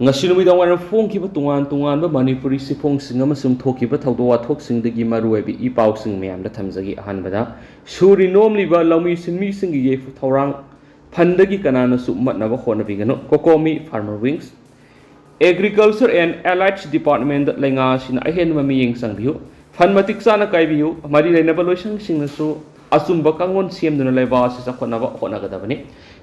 ngasi numida waran phongkiba tungan Manipuri sifongsinga masum thokiba thawdo wathoksingdagi maruebi ipausing meyamda thamjagi ahanbada suri nomliba lawmi sinmi singi yefu thawrang phandagi kanana su matnaba honabigano kokomi farmer wings agriculture and allied department lenga sina ahen mami yeng sangbiu phanmatik sana kaibiu mari leinaba loisang singnasu asumba kangon siemduna leba si sakhonaba honagadabani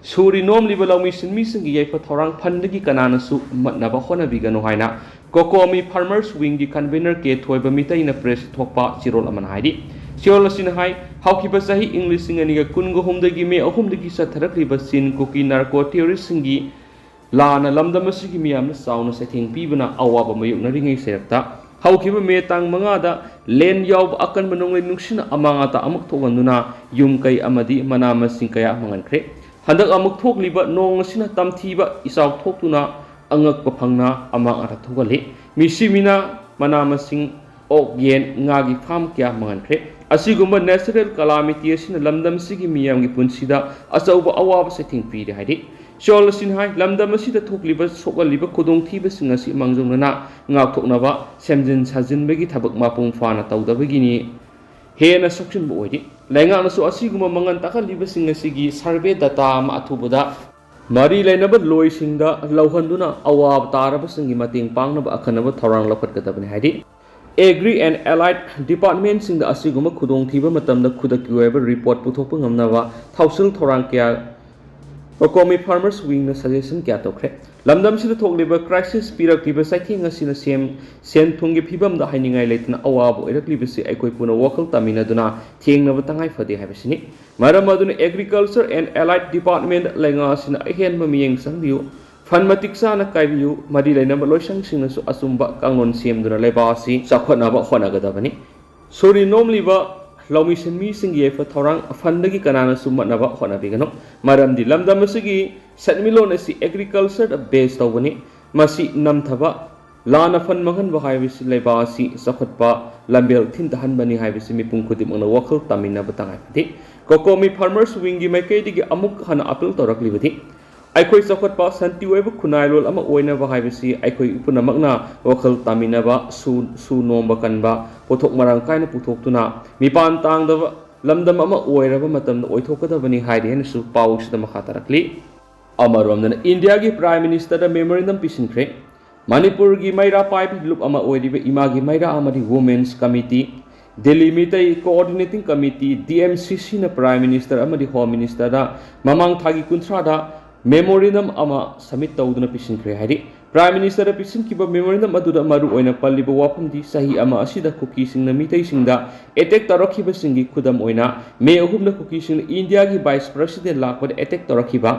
suri nom liba lawmi sinmi singi yefu thawrang phandagi kanana su matnaba honabigano haina kokomi farmers wing gi convener ke thoiba mitai na press thokpa chirol aman haidi Siol sin hai haukiba sahi English singaniga kungo humdagi me ahumdagi satharakliba sin Kuki narco terrorist singi lana lamdamasigi miyamna sauna sething pibana awaba mayukna ringai serakta haukiba me tang mangada len yaw akan manonglai nuksina amangata amuk thoganduna yum kai amadi manama singkaya mangankre handak amuk thokliba nong sina tamthiba isaw thoktuna angak paphangna amangata thogale misimina manama sing ok yen ngagi farm kya mangankre asigumba natural calamity asina lamdam sigi miyam gi punsida asauba awaba sething pide haidi shol sin hai lamdam asida thokliba sokaliba khudong thiba singasi mangjongna ngak thoknaba semjin sajin begi thabak mapung fana tawdabagi ni hena soksin bo oidi lenga nasu asigumba mangan takaliba singasi gi survey data ma athubuda mari lainaba loi singda lauhanduna awab taraba singi mating pangnaba akhanaba thorang lafat kadabani haidi Agri and Allied Department sing the asiguma kudong thiba matamda khudaki oiba report puthokpa ngamnaba thausil thorang kya kokomi farmers wing na suggestion kya tokre lamdam sida thokliba crisis pirakliba saithing asina sen thungi phibam da hainingai leitna awabo erakliba si aikoi puna wakal tamina duna thengnaba tangai phade habisini maram aduna Agriculture and Allied Department lenga asina ahen mamiyeng sangbiu Phanmatik sana kaibiu mari lainaba loisang singnasu asumba kangon siemduna lebasi sakhonaba honagadabani sori nomliba lawmi sinmi singi yefa thorang phandagi kanana summatnaba honabigano maramdi lamdamasigi satmilon asi agriculture based tawbani masi namthaba lana phan mangan ba haibisi lebasi sakhotpa lambel thindahan bani haibisi mipung khudimna wakal tamina batangai di kokomi farmers wingi maikaidigi amuk hana appeal toraklibadi Aikoi sakotpa santi weba kunailol ama oina ba haibisi aikoi punamakna wakal taminaba su nomba kanba pothok marang kaina puthok tuna mipan tangdaba lamdam ama oiraba matamda oithokadabani haidi henasu pawsida makhatarakli amaromdana India gi prime minister da memorandum pisinkhre Manipur gi maira pipe loop ama oiriba imagi maira amadi women's committee Delhi Mitai coordinating committee DMCC na prime minister amadi home minister da mamang thagi kunthra da memorandum ama submit tawduna pisinkhre haidi prime minister pisinkiba memorandum aduda maru oina palliba wapamdi sahi ama asida Kuki singna mitai singda attack tarakhiba singi khudam oina me ahumna Kuki sing India gi vice president lakpa attack tarakhiba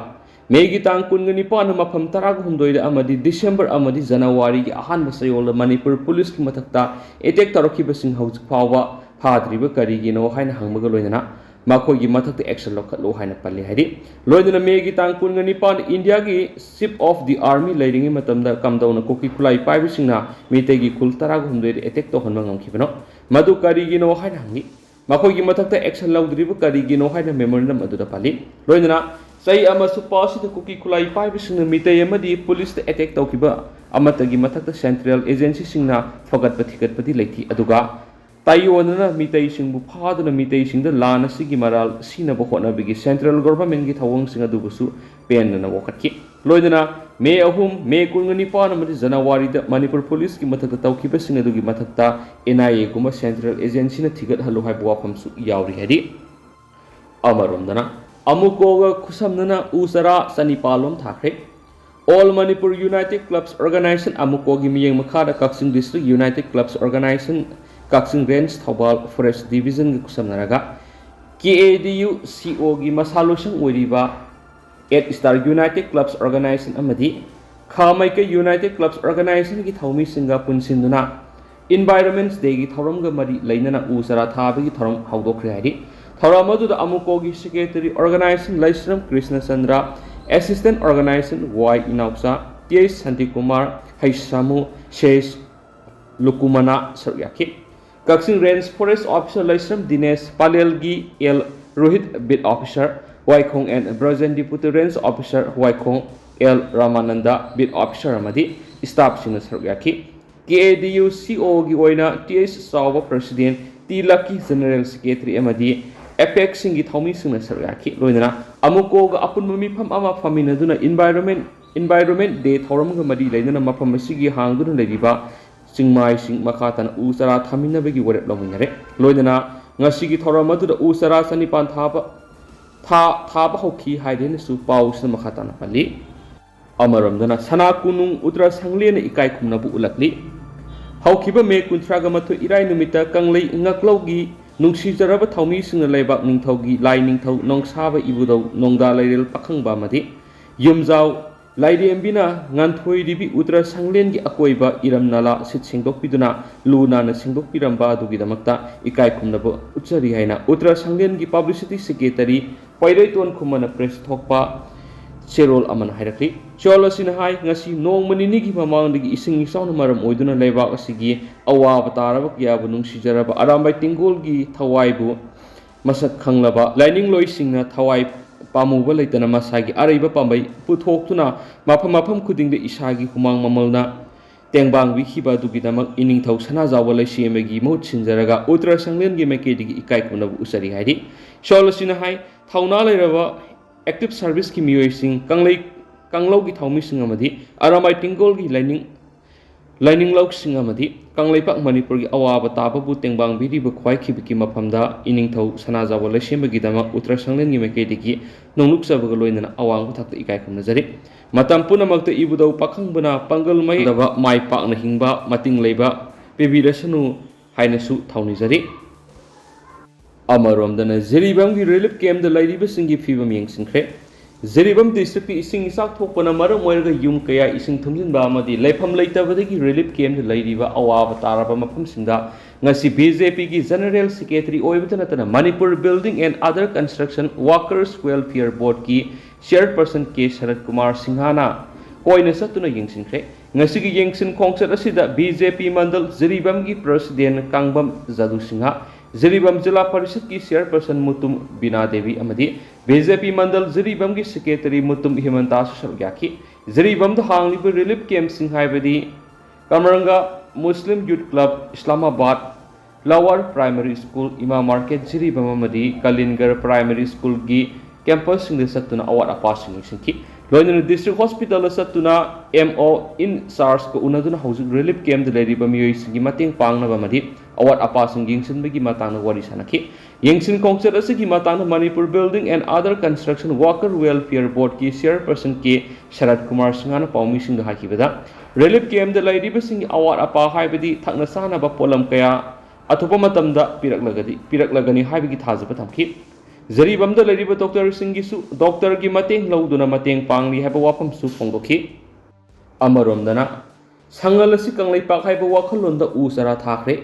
me gi tang kungani pana mafam tarag humdoida amadi December amadi January gi ahan basayol Manipur Police ki mathakta attack tarakhiba sing hauj phawa phadriba karigi no haina hangmaga loinana Makoi gi mathakta action lokhatlo haina palli haidi loidana megi tangkun ngani pan India gi chief of the army leiringi matamda kamdauna Kuki khulai paibisingna mitegi khul tarag humdoi attack to honma ngamkhibano madu karigi no haina hangi makoi gi mathakta action laudriba karigi no haina memorandum aduda palli loidana sai ama supasi the Kuki khulai paibisingna mitei amadi police ta attack tawkiba amatagi mathakta central agency singna fagat pathikat pati leithi aduga Taiwanana mitai singbu phaduna mitai singda lana sigi maral sina bokhona bigi central government gi thawang singa dubusu penna wakatki loidana me ahum me kungani pana mari January da Manipur Police ki mathakta tawkiba singa dugi mathakta NIA kuma central agency na thigat halu hai buwapam su yawri hadi amaromdana amukoga khusamnana usara sanipalom thakre All Manipur United Clubs Organization amukogi miyeng makhada Kaksing District United Clubs Organization Kaksing Range Thobal Forest Division gi kusamnaraga KADU CO gi masalosang oiriba 8 Star United Clubs Organization amadi Khamaika United Clubs Organization gi thawmi singa punsinduna Environment Day gi thoramga mari leinana usara thabagi thoram hawdokre haidi thoramadu da amukogi secretary organization Laisram Krishna Chandra Assistant Organization Y Inauksa TS Santi Kumar Haisamu Shesh Lukumana Saryaki Kaksing Range Forest Officer Laisram Dinesh Palelgi L Rohit Bid Officer Waikong and Brazen Deputy Range Officer Waikong L Ramananda Bid Officer Amadi ꯁ꯭ꯇꯥꯐꯁꯤꯡꯅ ꯁꯔꯨꯛ ꯌꯥꯈꯤ KADU COꯒꯤ ꯑꯣꯏꯅ TH ꯆꯥꯎꯕ president T ꯂꯛꯀꯤ general secretary ꯑꯃꯗꯤ ꯑꯦꯄꯦꯛꯁꯤꯡꯒꯤ ꯊꯧꯃꯤꯁꯤꯡꯅ ꯁꯔꯨꯛ ꯌꯥꯈꯤ ꯂꯣꯏꯅꯅ ꯑꯃꯨꯀꯣꯒ ꯑꯄꯨꯟꯕ ꯃꯤꯐꯝ ꯑꯃ ꯐꯝꯃꯤꯟꯅꯗꯨꯅ ꯏꯟꯚꯥꯏꯔꯣꯟꯃꯦꯟ ꯗꯦ ꯊꯧꯔꯝꯒ ꯃꯔꯤ ꯂꯩꯅꯅ ꯃꯐꯝ ꯑꯁꯤꯒꯤ ꯍꯥꯡꯗꯨꯅ ꯂꯩꯔꯤꯕ ꯆꯤꯡꯃꯥꯏꯁꯤꯡ ꯃꯈꯥ ꯇꯥꯅ ꯎ ꯆꯥꯔꯥ ꯊꯥꯃꯤꯟꯅꯕꯒꯤ ꯋꯥꯔꯦꯞ ꯂꯧꯃꯤꯟꯅꯔꯦ ꯂꯣꯏꯅꯅ ꯉꯁꯤꯒꯤ ꯊꯧꯔꯝ ꯑꯗꯨꯗ ꯎ ꯆꯥꯔꯥ 9,000 ꯊꯥꯕ ꯍꯧꯈꯤ ꯍꯥꯏꯗꯨꯅꯁꯨ ꯄꯥꯎꯁꯤꯅ ꯃꯈꯥ ꯇꯥꯅ ꯄꯜꯂꯤ ꯑꯃꯔꯣꯝꯗꯅ ꯁꯅꯥ ꯀꯣꯅꯨꯡ ꯎꯇ꯭ꯔ ꯁꯪꯂꯦꯟꯅ ꯏꯀꯥꯏ ꯈꯨꯝꯅꯕ ꯎꯠꯂꯛꯂꯤ ꯍꯧꯈꯤꯕ ꯃꯦ 29 ꯏꯔꯥꯏ ꯅꯨꯃꯤꯠꯇ ꯀꯪꯂꯩ ꯉꯛꯂꯧꯒꯤ ꯅꯨꯡꯁꯤꯖꯔꯕ ꯊꯧꯃꯤꯁꯤꯡꯅ ꯂꯩꯕꯥꯛ ꯅꯤꯡꯊꯧꯒꯤ ꯂꯥꯏ ꯅꯤꯡꯊꯧ ꯅꯣꯡꯁꯥꯕ ꯏꯕꯨꯙꯧ ꯅꯣꯡꯗꯥ ꯂꯩꯔꯦꯜ ꯄꯥꯈꯪꯕ ꯑꯃꯗꯤ ꯌꯨꯝꯖꯥꯎ ꯂꯥꯏꯔꯦꯝꯕꯤꯅ ꯉꯥꯟꯊꯣꯏꯔꯤꯕꯤ ꯎꯇ꯭ꯔ ꯁꯪꯂꯦꯟꯒꯤ ꯑꯀꯣꯏꯕ ꯏꯔꯝ ꯅꯂꯥ ꯁꯤꯠ ꯁꯦꯡꯗꯣꯛꯄꯤꯗꯨꯅ ꯂꯨ ꯅꯥꯟꯅ ꯁꯦꯡꯗꯣꯛꯄꯤꯔꯝꯕ ꯑꯗꯨꯒꯤꯗꯃꯛꯇ ꯏꯀꯥꯏ ꯈꯨꯝꯅꯕ ꯎꯠꯆꯔꯤ ꯍꯥꯏꯅ ꯎꯇ꯭ꯔ ꯁꯪꯂꯦꯟꯒꯤ ꯄꯕ꯭ꯂꯤꯁꯤꯇꯤ ꯁꯦꯀ꯭ꯔꯦꯇꯔꯤ ꯄꯩꯔꯩꯇꯣꯟ ꯈꯨꯃꯟꯅ ꯄ꯭ꯔꯦꯁ ꯊꯣꯛꯄ ꯆꯦꯔꯣꯜ ꯑꯃꯅ ꯍꯥꯏꯔꯛꯂꯤ ꯆꯦꯔꯣꯜ ꯑꯁꯤꯅ ꯍꯥꯏ ꯉꯁꯤ ꯅꯣꯡꯃ ꯅꯤꯅꯤꯒꯤ ꯃꯃꯥꯡꯗꯒꯤ ꯏꯁꯤꯡ ꯏꯆꯥꯎꯅ ꯃꯔꯝ ꯑꯣꯏꯗꯨꯅ ꯂꯩꯕꯥꯛ ꯑꯁꯤꯒꯤ ꯑꯋꯥꯕ ꯇꯥꯔꯕ ꯀꯌꯥꯕꯨ ꯅꯨꯡꯁꯤꯖꯔꯕ ꯑꯔꯥꯝꯕꯥꯏ ꯇꯦꯡꯒꯣꯜꯒꯤ ꯊꯋꯥꯏꯕꯨ ꯃꯁꯛ ꯈꯪꯂꯕ ꯂꯥꯏꯅꯤꯡꯂꯣꯏꯁꯤꯡꯅ ꯊꯋꯥꯏ ꯄꯥꯝꯃꯨꯕ ꯂꯩꯇꯅ ꯃꯁꯥꯒꯤ ꯑꯔꯩꯕ ꯄꯥꯝꯕꯩ ꯄꯨꯊꯣꯛꯇꯨꯅ ꯃꯐꯝ ꯈꯨꯗꯤꯡꯗ ꯏꯁꯥꯒꯤ ꯍꯨꯃꯥꯡ ꯃꯃꯜꯅ ꯇꯦꯡꯕꯥꯡꯕꯤꯈꯤꯕ ꯑꯗꯨꯒꯤꯗꯃꯛ ꯏꯅꯤꯡꯊꯧ ꯁꯅꯥꯖꯥꯎꯕ ꯂꯩꯁꯦꯝꯕꯒꯤ ꯃꯍꯨꯠ ꯁꯤꯟꯖꯔꯒ ꯎꯇ꯭ꯔ ꯁꯪꯂꯦꯟꯒꯤ ꯃꯥꯏꯀꯩꯗꯒꯤ ꯏꯀꯥꯏ ꯈꯨꯝꯅꯕ ꯎꯠꯆꯔꯤ ꯍꯥꯏꯔꯤ ꯆꯦꯔꯣꯜ ꯑꯁꯤꯅ ꯍꯥꯏ ꯊꯧꯅꯥ ꯂꯩꯔꯕ ꯑꯦꯛꯇꯤꯚ ꯁꯥꯔꯚꯤꯁꯀꯤ ꯃꯤꯑꯣꯏꯁꯤꯡ ꯀꯪꯂꯧꯒꯤ ꯊꯧꯃꯤꯁꯤꯡ ꯑꯃꯗꯤ ꯑꯔꯥꯝꯕꯥꯏ ꯇꯦꯡꯒꯣꯜꯒꯤ ꯂꯥꯏꯅꯤꯡꯂꯧꯁꯤꯡ ꯑꯃꯗꯤ ꯀꯪꯂꯩꯄꯥꯛ ꯃꯅꯤꯄꯨꯔꯒꯤ ꯑꯋꯥꯕ ꯇꯥꯕꯕꯨ ꯇꯦꯡꯕꯥꯡꯕꯤꯔꯤꯕ ꯈ꯭ꯋꯥꯏꯈꯤꯕꯒꯤ ꯃꯐꯝꯗ ꯏꯅꯤꯡꯊꯧ ꯁꯅꯥꯖꯥꯎꯕ ꯂꯩꯁꯦꯝꯕꯒꯤꯗꯃꯛ ꯎꯇ꯭ꯔ ꯁꯪꯂꯦꯟꯒꯤ ꯃꯥꯏꯀꯩꯗꯒꯤ ꯅꯣꯡꯂꯨꯛꯆꯕꯒ ꯂꯣꯏꯅꯅ ꯑꯋꯥꯡꯕ ꯊꯥꯛꯇ ꯏꯀꯥꯏ ꯈꯨꯝꯅꯖꯔꯤ ꯃꯇꯝ ꯄꯨꯝꯅꯃꯛꯇ ꯏꯕꯨꯙꯧ ꯄꯥꯈꯪꯕꯅ ꯄꯥꯡꯒꯜ ꯃꯩꯗꯕ ꯃꯥꯏ ꯄꯥꯛꯅ ꯍꯤꯡꯕ ꯃꯇꯤꯡ ꯂꯩꯕ ꯄꯤꯕꯤꯔꯁꯅꯨ ꯍꯥꯏꯅꯁꯨ ꯊꯧꯅꯤꯖꯔꯤ ꯑꯃꯔꯣꯝꯗꯅ ꯖꯤꯔꯤꯕꯥꯝꯒꯤ ꯔꯤꯂꯤꯐ ꯀꯦꯝꯞꯇ ꯂꯩꯔꯤꯕꯁꯤꯡꯒꯤ ꯐꯤꯕꯝ ꯌꯦꯡꯁꯤꯟꯈ꯭ꯔꯦ ꯖꯤꯔꯤꯕꯥꯝ ꯗꯤꯁꯇ꯭ꯔꯤꯛꯀꯤ ꯏꯁꯤꯡ ꯏꯆꯥꯎ ꯊꯣꯛꯄꯅ ꯃꯔꯝ ꯑꯣꯏꯔꯒ ꯌꯨꯝ ꯀꯌꯥ ꯏꯁꯤꯡ ꯊꯨꯝꯖꯤꯟꯕ ꯑꯃꯗꯤ ꯂꯩꯐꯝ ꯂꯩꯇꯕꯗꯒꯤ ꯔꯤꯂꯤꯐ ꯀꯦꯝꯞꯇ ꯂꯩꯔꯤꯕ ꯑꯋꯥꯕ ꯇꯥꯔꯕ ꯃꯐꯝꯁꯤꯡꯗ ꯉꯁꯤ BJPꯒꯤ ꯖꯦꯅꯔꯦꯜ ꯁꯦꯀ꯭ꯔꯦꯇꯔꯤ ꯑꯣꯏꯕꯇ ꯅꯠꯇꯅ Manipur building and other construction workers welfare ꯕꯣꯔꯗꯀꯤ ꯆꯤꯌꯔꯄꯔꯁꯟ K. ꯁꯔꯠ ꯀꯨꯃꯥꯔ ꯁꯤꯡꯍꯥꯅ ꯀꯣꯏꯅ ꯆꯠꯇꯨꯅ ꯌꯦꯡꯁꯤꯟꯈ꯭ꯔꯦ ꯉꯁꯤꯒꯤ ꯌꯦꯡꯁꯤꯟ ꯈꯣꯡꯆꯠ ꯑꯁꯤꯗ BJP ꯃꯟꯗꯜ ꯖꯤꯔꯤꯕꯥꯝꯒꯤ ꯄ꯭ꯔꯁꯤꯗꯦꯟ ꯀꯥꯡꯕꯝ ꯖꯗꯨ ꯁꯤꯡꯍ ꯖꯤꯔꯤꯕꯥꯝ ꯖꯤꯂꯥ ꯄꯔꯤषꯠꯀꯤ ꯆꯤꯌꯔꯄꯔꯁꯟ ꯃꯨꯇꯨꯝ ꯕꯤꯅꯥ ꯗꯦꯕꯤ ꯑꯃꯗꯤ BJP ꯃꯟꯗꯜ ꯖꯤꯔꯤꯕꯥꯝꯒꯤ ꯁꯦꯀ꯭ꯔꯦꯇꯔꯤ ꯃꯨꯇꯨꯝ ꯍꯤꯃꯟꯇꯥꯁꯨ ꯁꯔꯨꯛ ꯌꯥꯈꯤ ꯖꯤꯔꯤꯕꯥꯝꯗ ꯍꯥꯡꯂꯤꯕ ꯔꯤꯂꯤꯐ ꯀꯦꯝꯞꯁꯤꯡ ꯍꯥꯏꯕꯗꯤ ꯀꯃꯔꯪꯒ ꯃꯨꯁꯂꯤꯝ ꯌꯨꯠ ꯀ꯭ꯂꯕ ꯏꯁꯂꯥꯃꯥꯕꯥꯗ ꯂꯋꯥꯔ ꯄ꯭ꯔꯥꯏꯃꯥꯔꯤ ꯁ꯭ꯀꯨꯜ ꯏꯃꯥ ꯃꯥꯔꯀꯦꯠ ꯖꯤꯔꯤꯕꯥꯝ ꯑꯃꯗꯤ ꯀꯂꯤꯟꯒꯔ ꯄ꯭ꯔꯥꯏꯃꯥꯔꯤ ꯁ꯭ꯀꯨꯜꯒꯤ ꯀꯦꯝꯄꯁꯁꯤꯡꯗ ꯆꯠꯇꯨꯅ ꯑꯋꯥꯠ ꯑꯄꯥꯁꯤꯡ ꯌꯦꯡꯁꯤꯟꯈꯤ ꯂꯣꯏꯅꯅ ꯗꯤꯁꯇ꯭ꯔꯤꯛ ꯍꯣꯁꯄꯤꯇꯥꯜꯗ ꯆꯠꯇꯨꯅ MO ꯏꯟ ꯆꯥꯔꯖꯀ ꯎꯅꯗꯨꯅ ꯍꯧꯖꯤꯛ ꯔꯤꯂꯤꯐ ꯀꯦꯝꯞꯇ ꯂꯩꯔꯤꯕ ꯃꯤꯑꯣꯏꯁꯤꯡꯒꯤ ꯃꯇꯦꯡ ꯄꯥꯡꯅꯕ ꯑꯃꯗꯤ ꯑꯋꯥꯠ ꯑꯄꯥꯁꯤꯡ ꯌꯦꯡꯁꯤꯟꯕꯒꯤ ꯃꯇꯥꯡꯗ ꯋꯥꯔꯤ ꯁꯥꯅꯈꯤ ꯌꯦꯡꯁꯤꯟ ꯈꯣꯡꯆꯠ ꯑꯁꯤꯒꯤ ꯃꯇꯥꯡꯗ Manipur building and other construction worker welfare ꯕꯣꯔꯗꯀꯤ ꯆꯤꯌꯔꯄꯔꯁꯟ K. ꯁꯔꯠ ꯀꯨꯃꯥꯔ ꯁꯤꯡꯍꯅ ꯄꯥꯎꯃꯤꯁꯤꯡꯗ ꯍꯥꯏꯈꯤꯕꯗ ꯔꯤꯂꯤꯐ ꯀꯦꯝꯞꯇ ꯂꯩꯔꯤꯕꯁꯤꯡꯒꯤ ꯑꯋꯥꯠ ꯑꯄꯥ ꯍꯥꯏꯕꯗꯤ ꯊꯛꯅ ꯆꯥꯅꯕ ꯄꯣꯠꯂꯝ ꯀꯌꯥ ꯑꯊꯨꯕ ꯃꯇꯝꯗ ꯄꯤꯔꯛꯂꯒꯅꯤ ꯍꯥꯏꯕꯒꯤ ꯊꯥꯖꯕ ꯊꯝꯈꯤ ꯖꯤꯔꯤꯕꯥꯝꯗ ꯂꯩꯔꯤꯕ ꯗꯣꯛꯇꯔꯁꯤꯡꯒꯤꯁꯨ ꯗꯣꯛꯇꯔꯒꯤ ꯃꯇꯦꯡ ꯂꯧꯗꯨꯅ ꯃꯇꯦꯡ ꯄꯥꯡꯂꯤ ꯍꯥꯏꯕ ꯋꯥꯐꯝꯁꯨ ꯐꯣꯡꯗꯣꯛꯈꯤ ꯑꯃꯔꯣꯝꯗꯅ ꯁꯪꯒꯜ ꯑꯁꯤ ꯀꯪꯂꯩꯄꯥꯛ ꯍꯥꯏꯕ ꯋꯥꯈꯜꯂꯣꯟꯗ ꯎ ꯆꯥꯔꯥ ꯊꯥꯈ꯭ꯔꯦ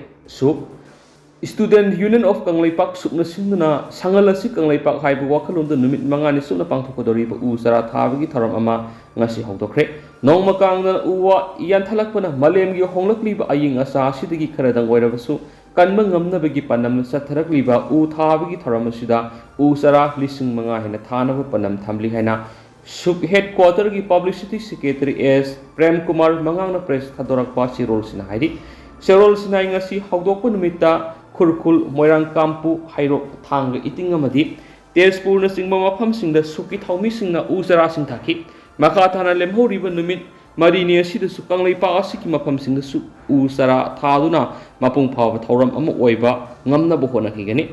ꯁ꯭ꯇꯨꯗꯦꯟꯠ ꯌꯨꯅꯤꯌꯟ ꯑꯣꯐ ꯀꯪꯂꯩꯄꯥꯛ ꯁꯨꯞꯅ ꯁꯤꯟꯗꯨꯅ ꯁꯪꯒꯜ ꯑꯁꯤ ꯀꯪꯂꯩꯄꯥꯛ ꯍꯥꯏꯕ ꯋꯥꯈꯜꯂꯣꯟꯗ ꯅꯨꯃꯤꯠ 5ꯅꯤ ꯁꯨꯞꯅ ꯄꯥꯡꯊꯣꯛꯀꯗꯧꯔꯤꯕ ꯎ ꯆꯥꯔꯥ ꯊꯥꯕꯒꯤ ꯊꯧꯔꯝ ꯑꯃ ꯉꯁꯤ ꯍꯧꯗꯣꯛꯈ꯭ꯔꯦ ꯅꯣꯡꯃ ꯀꯥꯡꯗꯅ ꯎ ꯋꯥ ꯌꯥꯟꯊꯠꯂꯛꯄꯅ ꯃꯥꯂꯦꯝꯒꯤ ꯍꯣꯡꯂꯛꯂꯤꯕ ꯑꯏꯪ ꯑꯁꯥ ꯑꯁꯤꯗꯒꯤ ꯈꯔꯗꯪ ꯑꯣꯏꯔꯕꯁꯨ ꯀꯟꯕ ꯉꯝꯅꯕꯒꯤ ꯄꯥꯟꯗꯝꯅ ꯆꯠꯊꯔꯛꯂꯤꯕ ꯎ ꯊꯥꯕꯒꯤ ꯊꯧꯔꯝ ꯑꯁꯤꯗ ꯎ ꯆꯥꯔꯥ 5,000 ꯍꯦꯟꯅ ꯊꯥꯅꯕ ꯄꯥꯟꯗꯝ ꯊꯝꯂꯤ ꯍꯥꯏꯅ ꯁꯨꯞ ꯍꯦꯗꯀ꯭ꯋꯥꯇꯔꯒꯤ publicity secretary S. Prem Kumar ꯃꯉꯥꯡꯅ ꯄ꯭ꯔꯦꯁ ꯊꯥꯗꯣꯔꯛꯄ ꯆꯦꯔꯣꯜꯁꯤꯅ ꯍꯥꯏꯔꯤ ꯆꯦꯔꯣꯜꯁꯤꯅ ꯉꯁꯤ ꯍꯧꯗꯣꯛꯄ ꯅꯨꯃꯤꯠꯇ ꯈꯨꯔꯈꯨꯜ ꯃꯣꯏꯔꯥꯡꯀꯥꯝꯄꯨ ꯍꯩꯔꯣꯛ ꯊꯥꯡꯒ ꯏꯇꯤꯡ ꯑꯃꯗꯤ ꯇꯦꯖꯄꯨꯔꯅꯆꯤꯡꯕ ꯃꯐꯝꯁꯤꯡꯗ ꯁꯨꯞꯀꯤ ꯊꯧꯃꯤꯁꯤꯡꯅ ꯎ ꯆꯥꯔꯥꯁꯤꯡ ꯊꯥꯈꯤ ꯃꯈꯥ ꯇꯥꯅ ꯂꯦꯝꯍꯧꯔꯤꯕ ꯅꯨꯃꯤꯠ 4ꯅꯤ ꯑꯁꯤꯗꯁꯨ ꯀꯪꯂꯩꯄꯥꯛ ꯑꯁꯤꯒꯤ ꯃꯐꯝꯁꯤꯡꯗꯁꯨ ꯎ ꯆꯥꯔꯥ ꯊꯥꯗꯨꯅ ꯃꯄꯨꯡ ꯐꯥꯕ ꯊꯧꯔꯝ ꯑꯃ ꯑꯣꯏꯕ ꯉꯝꯅꯕ ꯍꯣꯠꯅꯈꯤꯒꯅꯤ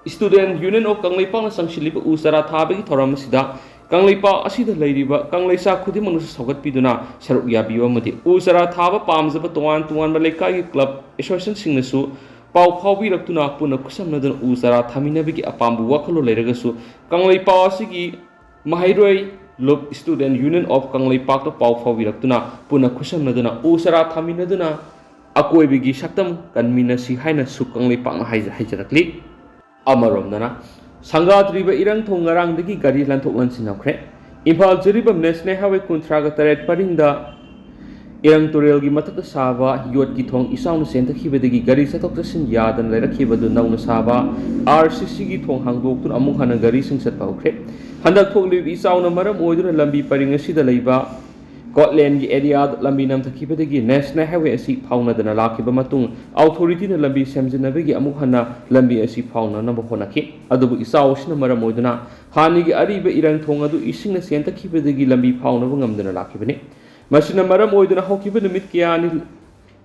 ꯁ꯭ꯇꯨꯗꯦꯟꯠ ꯌꯨꯅꯤꯌꯟ ꯑꯣꯐ ꯀꯪꯂꯩꯄꯥꯛꯅ ꯆꯪꯁꯤꯜꯂꯤꯕ ꯎ ꯆꯥꯔꯥ ꯊꯥꯕꯒꯤ ꯊꯧꯔꯝ ꯑꯁꯤꯗ ꯀꯪꯂꯩꯄꯥꯛ ꯑꯁꯤꯗ ꯂꯩꯔꯤꯕ ꯀꯪꯂꯩꯆꯥ ꯈꯨꯗꯤꯡꯃꯛꯅꯁꯨ ꯁꯧꯒꯠꯄꯤꯗꯨꯅ ꯁꯔꯨꯛ ꯌꯥꯕꯤꯌꯨ ꯑꯃꯗꯤ ꯎ ꯆꯥꯔꯥ ꯊꯥꯕ ꯄꯥꯝꯖꯕ ꯇꯣꯉꯥꯟ ꯇꯣꯉꯥꯟꯕ ꯂꯩꯀꯥꯏꯒꯤ ꯀ꯭ꯂꯕ ꯑꯦꯁꯣꯁꯤꯌꯦꯁꯟꯁꯤꯡꯅꯁꯨ ꯄꯥꯎ ꯐꯥꯎꯕꯤꯔꯛꯇꯨꯅ ꯄꯨꯟꯅ ꯈꯨꯠꯁꯝꯅꯗꯨꯅ ꯎ ꯆꯥꯔꯥ ꯊꯥꯃꯤꯟꯅꯕꯒꯤ ꯑꯄꯥꯝꯕ ꯋꯥꯈꯜꯂꯣꯟ ꯂꯩꯔꯒꯁꯨ ꯀꯪꯂꯩꯄꯥꯛ ꯑꯁꯤꯒꯤ ꯃꯍꯩꯔꯣꯏ ꯂꯨꯞ ꯁ꯭ꯇꯨꯗꯦꯟꯠ ꯌꯨꯅꯤꯌꯟ ꯑꯣꯐ ꯀꯪꯂꯩꯄꯥꯛꯇ ꯄꯥꯎ ꯐꯥꯎꯕꯤꯔꯛꯇꯨꯅ ꯄꯨꯟꯅ ꯈꯨꯠꯁꯝꯅꯗꯨꯅ ꯎ ꯆꯥꯔꯥ ꯊꯥꯃꯤꯟꯅꯗꯨꯅ ꯑꯀꯣꯏꯕꯒꯤ ꯁꯛꯇꯝ ꯀꯟꯃꯤꯟꯅꯁꯤ ꯍꯥꯏꯅꯁꯨ ꯀꯪꯂꯩꯄꯥꯛꯅ ꯍꯥꯏꯖꯔꯛꯂꯤ ꯑꯃꯔꯣꯝꯗꯅ ꯁꯪꯒꯥꯗ꯭ꯔꯤꯕ ꯏꯔꯪꯊꯣꯡ ꯉꯔꯥꯡꯗꯒꯤ ꯒꯥꯔꯤ ꯂꯥꯟꯊꯣꯛ ꯂꯥꯟꯁꯤꯟ ꯍꯧꯈ꯭ꯔꯦ ꯏꯝꯐꯥꯜ ꯖꯤꯔꯤꯕꯥꯝ ꯅꯦꯁꯅꯦꯜ ꯍꯥꯏꯋꯦ 38 ꯄꯔꯤꯡꯗ ꯏꯔꯪ ꯇꯨꯔꯦꯜꯒꯤ ꯃꯊꯛꯇ ꯁꯥꯕ ꯌꯣꯠꯀꯤ ꯊꯣꯡ ꯏꯆꯥꯎꯅ ꯆꯦꯟꯊꯈꯤꯕꯗꯒꯤ ꯒꯥꯔꯤ ꯆꯠꯊꯣꯛ ꯆꯠꯁꯤꯟ ꯌꯥꯗꯅ ꯂꯩꯔꯛꯈꯤꯕꯗꯨ ꯅꯧꯅ ꯁꯥꯕ RCCꯒꯤ ꯊꯣꯡ ꯍꯥꯡꯗꯣꯛꯇꯨꯅ ꯑꯃꯨꯛ ꯍꯟꯅ ꯒꯥꯔꯤꯁꯤꯡ ꯆꯠꯄ ꯍꯧꯈ꯭ꯔꯦ ꯍꯟꯗꯛ ꯊꯣꯛꯂꯤꯕ ꯏꯆꯥꯎꯅ ꯃꯔꯝ ꯑꯣꯏꯗꯨꯅ ꯂꯝꯕꯤ ꯄꯔꯤꯡ ꯑꯁꯤꯗ ꯂꯩꯕ Scotland area lambi nam thakibadagi national highway asi phaunadana lakiba matung authority na lambi semjinabagi amuk hana lambi asi phaunanaba honaki adubu isausina maram oiduna hanigi ariba irang thong adu isingna sentakibadagi lambi phaunaba ngamdana lakibani masina maram oiduna hokiba numit kiyani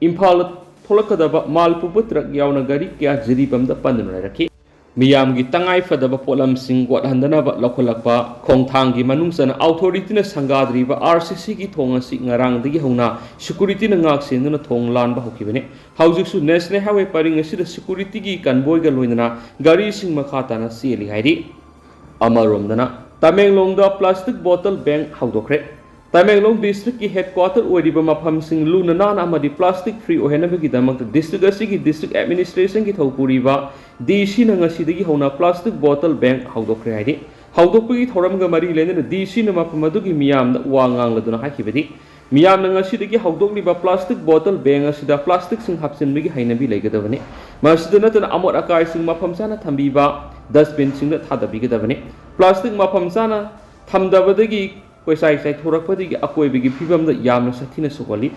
imphal tholakadaba malpupa truck yauna gari kya jiribamda panduna rakhi Miyamgi tangai fadaba polam sing wat handanaba lakolakpa khongthanggi manungsana authority na sangadriba RCC gi thonga si ngarang digi hona security na ngak senduna thong lanba hokibane haujiksu national highway paring asida security gi convoy ga loinana gari sing makhata na seli hairi amaromdana Tamenglongda plastic bottle ban haudokre Tamenglong district ki headquarter oiriba mafam sing luna nana amadi plastic free ohenabagi damak district asigi district administration ki thopuriba DC na ngasidagi hona plastic bottle ban haudokre haidi haudokpagi thoramga mari lenena DC na mafamadugi miyamda wangang laduna hakibadi miyam na ngasidagi haudokliba plastic bottle ban asida plastic sing hapsinbagi hainabi legadabani masidana tan amot akai sing mafam sana thambiba dustbin sing da thadabigadabani plastic mafam sana thamdabadagi Koisai sai tourakpadagi akoibagi phibamda yamna sathina sokoli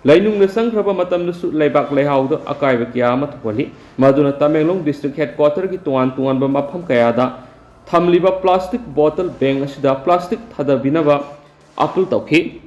lainungna sangkraba matamnasu laibak laihauda akaiba kiyama thokoli maduna Tamenglong district headquarter gi tuan ba mafam kayada thamliba plastic bottle ban asida plastic thadabinaba apul tawki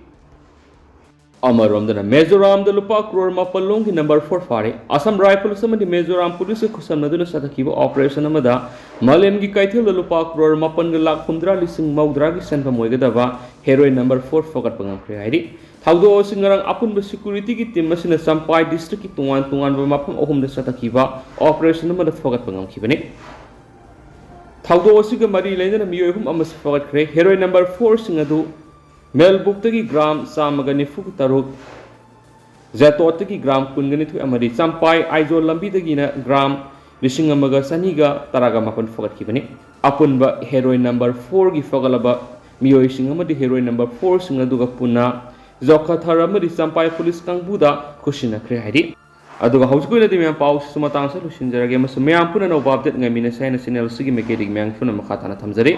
Amaromdana Mizoram the Lupa Crore Mapalong number 4 Fare Assam Rifle Samadi Mizoram Police Kusanaduna Satakiba Operation Amada Malemgi Kaitil the Lupa Crore Mapan Lak Hundra Lising Maudragi Santa Moigadava Heroin number 4 Fogat Pangam Creidi Taudo Singarang Apun the security team in a Sampai district Tuan Mapam Ohum the Satakiba Operation Amada Fogat Pangam Kibani Taudo Siga Mari Lena Miohum Amas Fogat Cray Heroin number 4 Singadu Melbook gram samagani fuk taruk Zatotaki gram kungani to amari sampai aizo lambi gina gram Lishingamaga saniga taraga mapan fogat kibani Apunba heroin number 4 gi fogalaba Mio singamadi heroin number 4 singaduga puna Zoka tharamadi sampai police kangbuda kushina krehadi Aduga hauskuna di miyang paus sumatang sa lushinjarage masu miyang puna na update nga minasay na sinel sige mekedig miyang puna makatana tamzari